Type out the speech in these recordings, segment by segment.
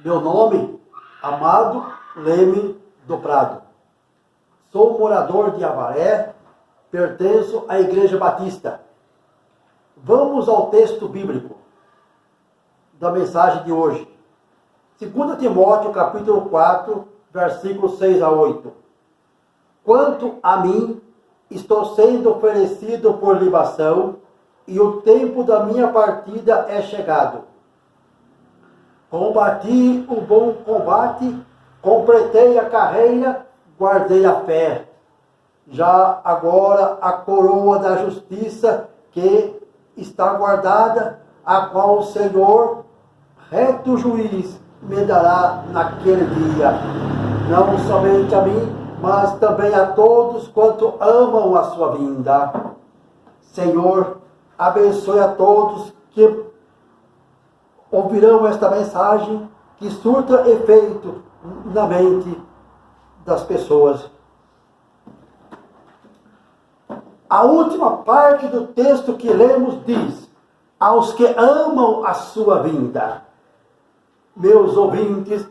Meu nome, Amado Leme do Prado. Sou morador de Avaré, pertenço à Igreja Batista. Vamos ao texto bíblico da mensagem de hoje. 2 Timóteo, capítulo 4, versículos 6 a 8. Quanto a mim, estou sendo oferecido por libação, e o tempo da minha partida é chegado. Combati o bom combate, completei a carreira, guardei a fé. Já agora a coroa da justiça que está guardada, a qual o Senhor, reto juiz, me dará naquele dia. Não somente a mim, mas também a todos quanto amam a sua vinda. Senhor, abençoe a todos que ouvirão esta mensagem, que surta efeito na mente das pessoas. A última parte do texto que lemos diz: aos que amam a sua vinda. Meus ouvintes,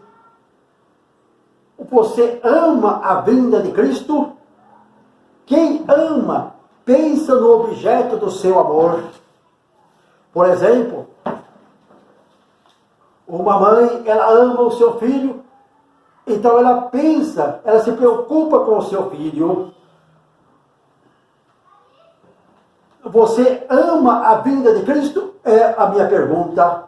você ama a vinda de Cristo? Quem ama, pensa no objeto do seu amor. Por exemplo, uma mãe, ela ama o seu filho, então ela pensa, ela se preocupa com o seu filho. Você ama a vinda de Cristo? É a minha pergunta.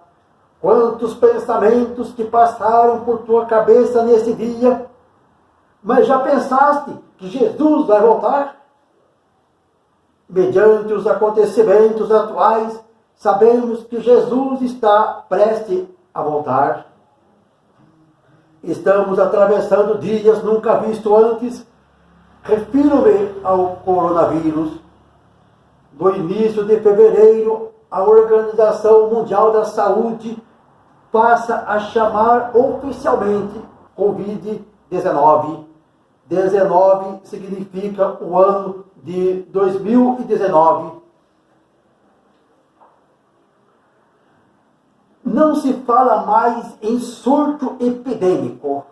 Quantos pensamentos que passaram por tua cabeça nesse dia? Mas já pensaste que Jesus vai voltar? Mediante os acontecimentos atuais, sabemos que Jesus está prestes a voltar. Estamos atravessando dias nunca vistos antes. Refiro-me ao coronavírus. No início de fevereiro, a Organização Mundial da Saúde passa a chamar oficialmente Covid-19. 19 significa o ano de 2019. Não se fala mais em surto epidêmico.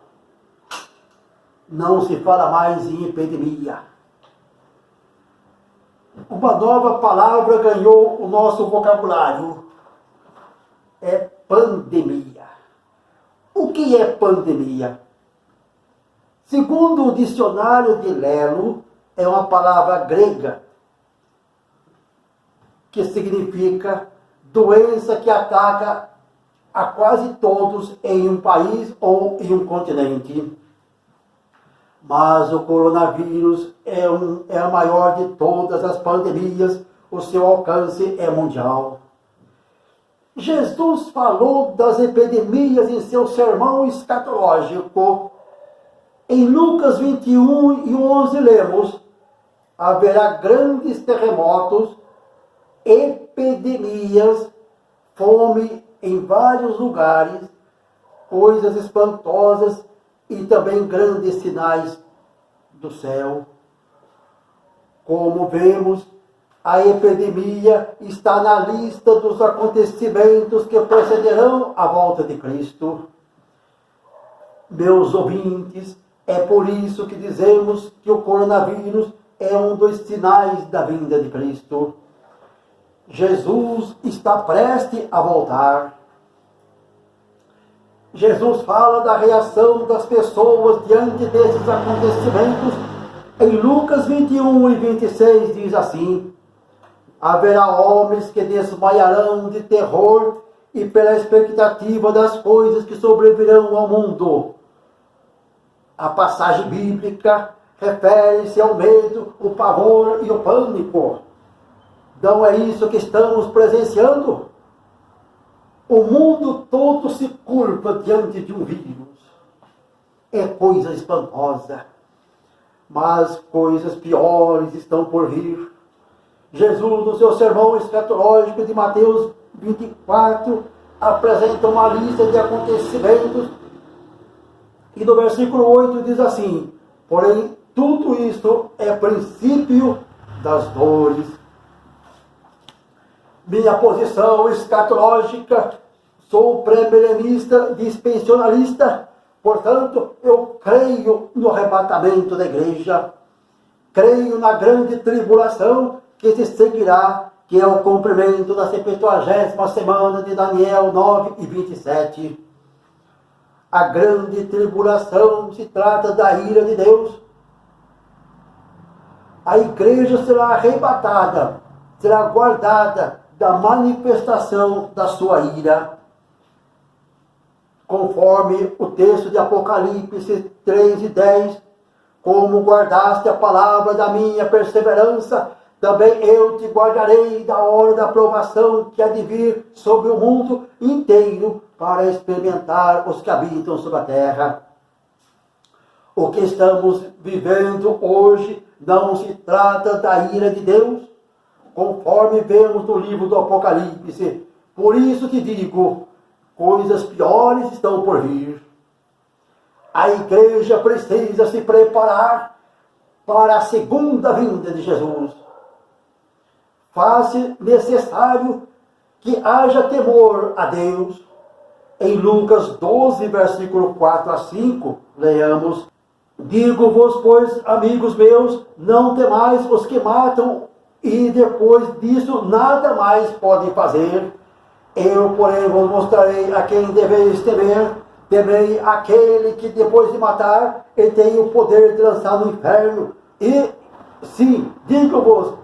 Não se fala mais em epidemia. Uma nova palavra ganhou o nosso vocabulário. É pandemia. O que é pandemia? Segundo o dicionário de Lelo, é uma palavra grega que significa doença que ataca a quase todos em um país ou em um continente. Mas o coronavírus é a maior de todas as pandemias, o seu alcance é mundial. Jesus falou das epidemias em seu sermão escatológico. Em Lucas 21 e 11 lemos: haverá grandes terremotos, epidemias, fome em vários lugares, coisas espantosas e também grandes sinais do céu. Como vemos, a epidemia está na lista dos acontecimentos que precederão a volta de Cristo. Meus ouvintes, é por isso que dizemos que o coronavírus é um dos sinais da vinda de Cristo. Jesus está prestes a voltar. Jesus fala da reação das pessoas diante desses acontecimentos. Em Lucas 21 e 26 diz assim: haverá homens que desmaiarão de terror e pela expectativa das coisas que sobrevirão ao mundo. A passagem bíblica refere-se ao medo, o pavor e o pânico. Não é isso que estamos presenciando? O mundo todo se curva diante de um vírus. É coisa espantosa. Mas coisas piores estão por vir. Jesus, no seu sermão escatológico de Mateus 24, apresenta uma lista de acontecimentos. E no versículo 8 diz assim: porém, tudo isso é princípio das dores. Minha posição escatológica Sou pré-milenista, dispensionalista, portanto, eu creio no arrebatamento da igreja, creio na grande tribulação que se seguirá, que é o cumprimento da 70ª semana de Daniel 9 e 27. A grande tribulação se trata da ira de Deus. A igreja será arrebatada, será guardada da manifestação da sua ira. Conforme o texto de Apocalipse 3 e 10, como guardaste a palavra da minha perseverança, também eu te guardarei da hora da provação que há de vir sobre o mundo inteiro para experimentar os que habitam sobre a terra. O que estamos vivendo hoje não se trata da ira de Deus, conforme vemos no livro do Apocalipse. Por isso te digo, coisas piores estão por vir. A igreja precisa se preparar para a segunda vinda de Jesus. Faz-se necessário que haja temor a Deus. Em Lucas 12, versículo 4 a 5, leamos: Digo-vos, pois, amigos meus, não temais os que matam e depois disso nada mais podem fazer. Eu, porém, vos mostrarei a quem deveis temer. Temei aquele que depois de matar, ele tem o poder de lançar no inferno. E, sim, digo-vos,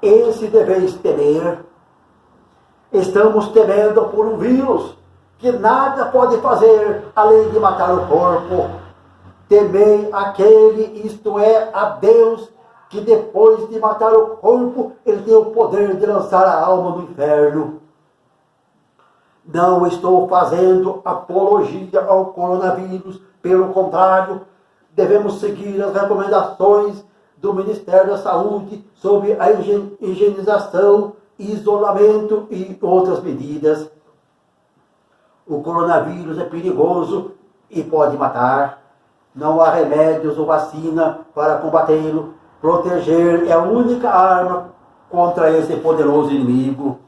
esse deveis temer. Estamos temendo por um vírus que nada pode fazer além de matar o corpo. Temei aquele, isto é, a Deus, que depois de matar o corpo, ele tem o poder de lançar a alma no inferno. Não estou fazendo apologia ao coronavírus, pelo contrário, devemos seguir as recomendações do Ministério da Saúde sobre a higienização, isolamento e outras medidas. O coronavírus é perigoso e pode matar. Não há remédios ou vacina para combatê-lo. Proteger é a única arma contra esse poderoso inimigo.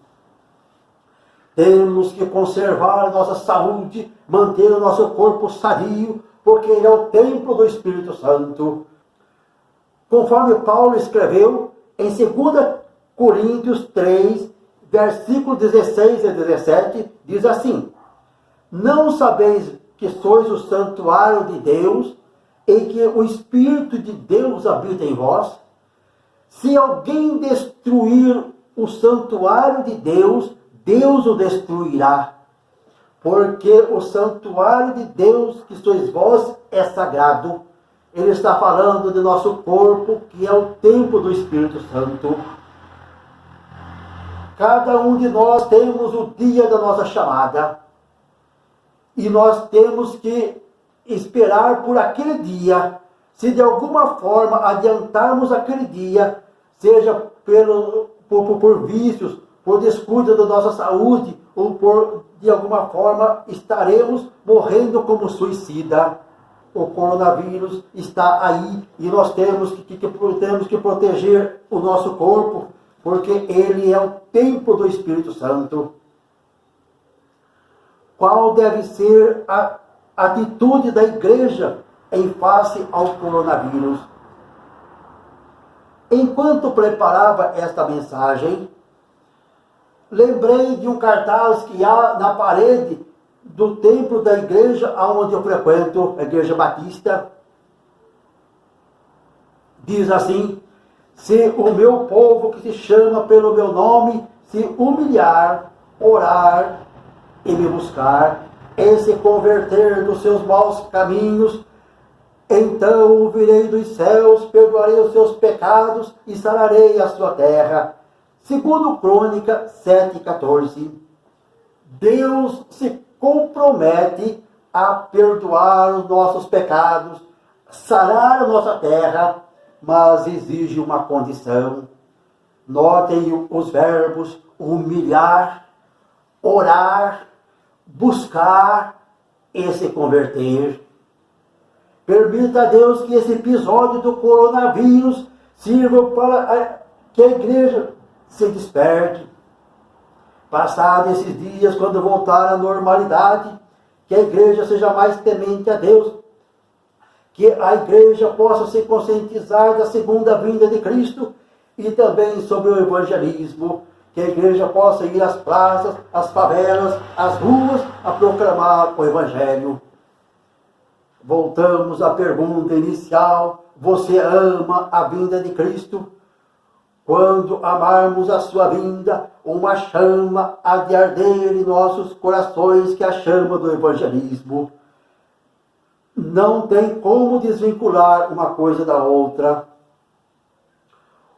Temos que conservar nossa saúde, manter o nosso corpo sadio, porque ele é o templo do Espírito Santo. Conforme Paulo escreveu em 2 Coríntios 3, versículos 16 e 17, diz assim: Não sabeis que sois o santuário de Deus e que o Espírito de Deus habita em vós? Se alguém destruir o santuário de Deus, Deus o destruirá, porque o santuário de Deus que sois vós é sagrado. Ele está falando de nosso corpo, que é o templo do Espírito Santo. Cada um de nós temos o dia da nossa chamada, e nós temos que esperar por aquele dia. Se de alguma forma adiantarmos aquele dia, seja por vícios, por descuido da nossa saúde, ou de alguma forma estaremos morrendo como suicida. O coronavírus está aí e nós temos que proteger o nosso corpo, porque ele é o templo do Espírito Santo. Qual deve ser a atitude da igreja em face ao coronavírus? Enquanto preparava esta mensagem, lembrei de um cartaz que há na parede do templo da igreja onde eu frequento, a Igreja Batista. Diz assim: se o meu povo que se chama pelo meu nome se humilhar, orar e me buscar, e se converter dos seus maus caminhos, então virei dos céus, perdoarei os seus pecados e sararei a sua terra. Segundo Crônica 7,14. Deus se compromete a perdoar os nossos pecados, sarar a nossa terra, mas exige uma condição. Notem os verbos: humilhar, orar, buscar e se converter. Permita a Deus que esse episódio do coronavírus sirva para que a igreja se desperte, Passados esses dias, quando voltar à normalidade, que a igreja seja mais temente a Deus, que a igreja possa se conscientizar da segunda vinda de Cristo e também sobre o evangelismo, que a igreja possa ir às praças, às favelas, às ruas a proclamar o evangelho. Voltamos à pergunta inicial: você ama a vinda de Cristo? Quando amarmos a sua vinda, uma chama há de arder em nossos corações, que é a chama do evangelismo. Não tem como desvincular uma coisa da outra.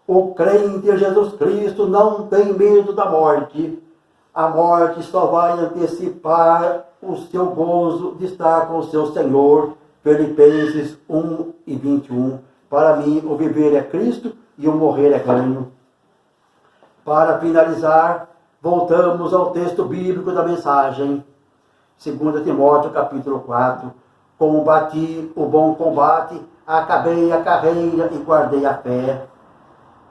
O crente em Jesus Cristo não tem medo da morte. A morte só vai antecipar o seu gozo de estar com o seu Senhor. Filipenses 1:21. Para mim, o viver é Cristo e o morrer é ganho. Para finalizar, voltamos ao texto bíblico da mensagem. 2 Timóteo capítulo 4. Combati o bom combate, acabei a carreira e guardei a fé.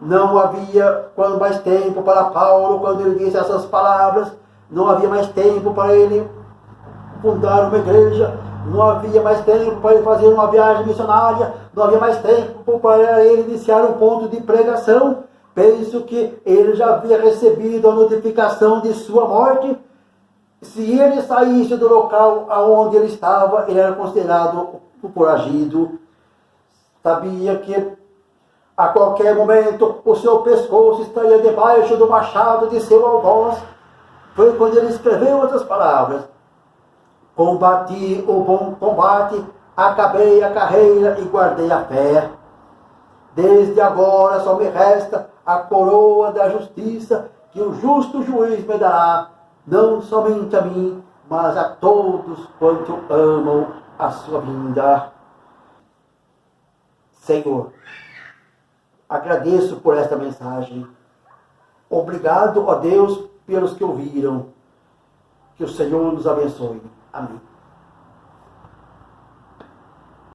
Não havia mais tempo para Paulo, quando ele disse essas palavras, não havia mais tempo para ele fundar uma igreja, não havia mais tempo para ele fazer uma viagem missionária, não havia mais tempo para ele iniciar um ponto de pregação. Penso que ele já havia recebido a notificação de sua morte. Se ele saísse do local aonde ele estava, ele era considerado um foragido. Sabia que a qualquer momento o seu pescoço estaria debaixo do machado de seu algoz. Foi quando ele escreveu outras palavras: combati o bom combate, acabei a carreira e guardei a fé. Desde agora só me resta a coroa da justiça, que o justo juiz me dará, não somente a mim, mas a todos quanto amam a sua vinda. Senhor, agradeço por esta mensagem. Obrigado, ó Deus, pelos que ouviram. Que o Senhor nos abençoe. Amém.